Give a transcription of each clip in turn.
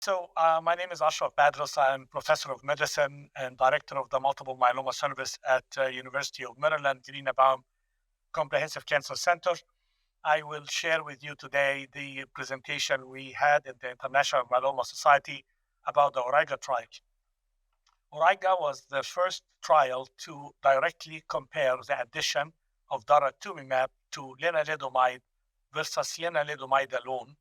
My name is Ashraf Badros. I'm professor of medicine and director of the multiple myeloma service at University of Maryland, Greenbaum Comprehensive Cancer Center. I will share with you today the presentation we had in the International Myeloma Society about the AURIGA trial. AURIGA was the first trial to directly compare the addition of daratumumab to lenalidomide versus lenalidomide alone,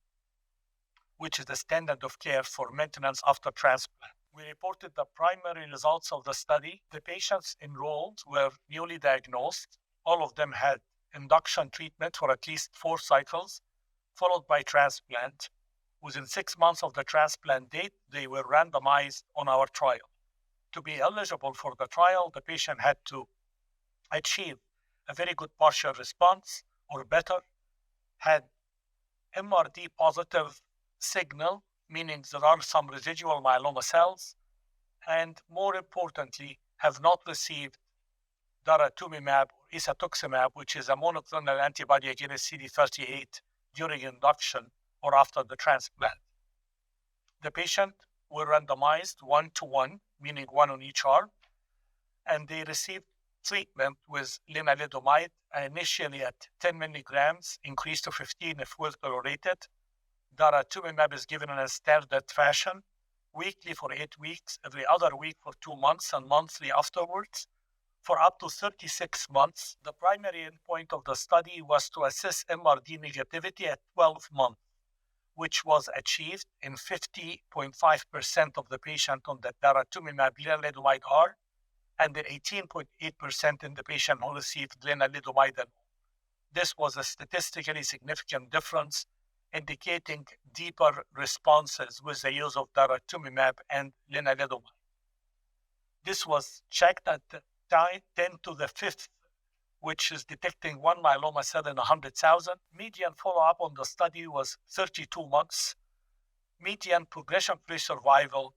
which is the standard of care for maintenance after transplant. We reported the primary results of the study. The patients enrolled were newly diagnosed. All of them had induction treatment for at least 4 cycles, followed by transplant. Within 6 months of the transplant date, they were randomized on our trial. To be eligible for the trial, the patient had to achieve a very good partial response or better, had MRD positive signal, meaning there are some residual myeloma cells, and more importantly, have not received daratumumab or isatuximab, which is a monoclonal antibody against CD38 during induction or after the transplant. The patient were randomized 1-to-1, meaning 1 on each arm, and they received treatment with lenalidomide initially at 10 milligrams, increased to 15 if well tolerated. Daratumumab is given in a standard fashion, weekly for 8 weeks, every other week for 2 months, and monthly afterwards, for up to 36 months. The primary endpoint of the study was to assess MRD negativity at 12 months, which was achieved in 50.5% of the patient on the daratumumab lenalidomide arm, and in 18.8% in the patient who received lenalidomide alone. This was a statistically significant difference, indicating deeper responses with the use of daratumumab and lenalidomide. This was checked at 10 to the 5th, which is detecting 1 myeloma cell in 100,000. Median follow-up on the study was 32 months. Median progression-free survival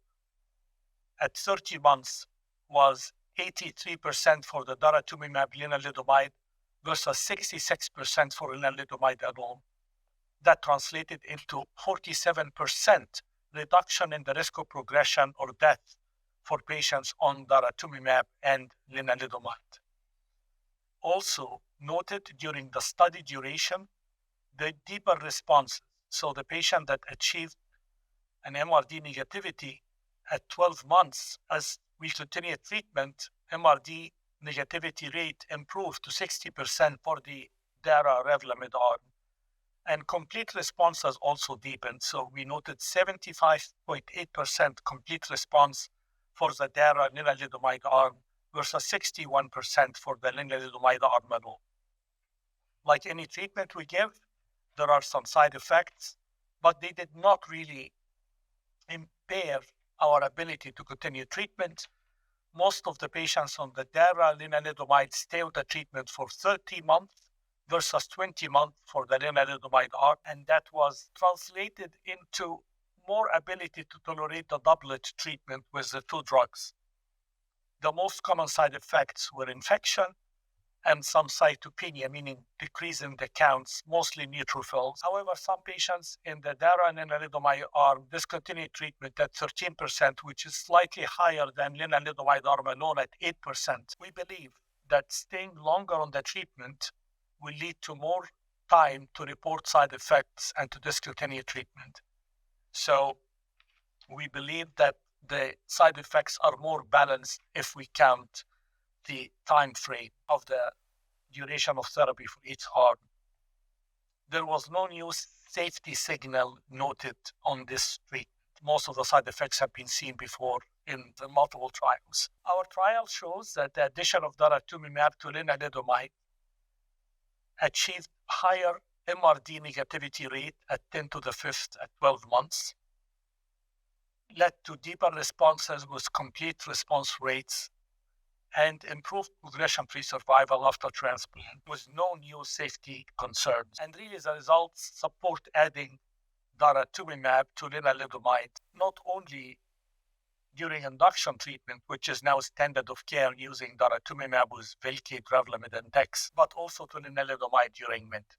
at 30 months was 83% for the daratumumab lenalidomide versus 66% for lenalidomide alone. That translated into 47% reduction in the risk of progression or death for patients on daratumumab and lenalidomide. Also noted during the study duration, the deeper responses. So the patient that achieved an MRD negativity at 12 months, as we continued treatment, MRD negativity rate improved to 60% for the Dara Revlimid arm. And complete responses also deepened. So we noted 75.8% complete response for the Dara lenalidomide arm versus 61% for the lenalidomide arm alone. Like any treatment we give, there are some side effects, but they did not really impair our ability to continue treatment. Most of the patients on the Dara lenalidomide stay on the treatment for 30 months versus 20 months for the lenalidomide arm, and that was translated into more ability to tolerate the doublet treatment with the 2 drugs. The most common side effects were infection and some cytopenia, meaning decrease in the counts, mostly neutrophils. However, some patients in the Dara and lenalidomide arm discontinued treatment at 13%, which is slightly higher than lenalidomide arm alone at 8%. We believe that staying longer on the treatment will lead to more time to report side effects and to discontinue treatment. So we believe that the side effects are more balanced if we count the time frame of the duration of therapy for each arm. There was no new safety signal noted on this treatment. Most of the side effects have been seen before in the multiple trials. Our trial shows that the addition of daratumumab to lenalidomide achieved higher MRD negativity rate at 10 to the 5th at 12 months, led to deeper responses with complete response rates, and improved progression-free survival after transplant with no new safety concerns. And really the results support adding daratumumab to lenalidomide, not only during induction treatment, which is now standard of care using daratumumab with Velcade, Revlimid, and Dex, but also to lenalidomide during maintenance.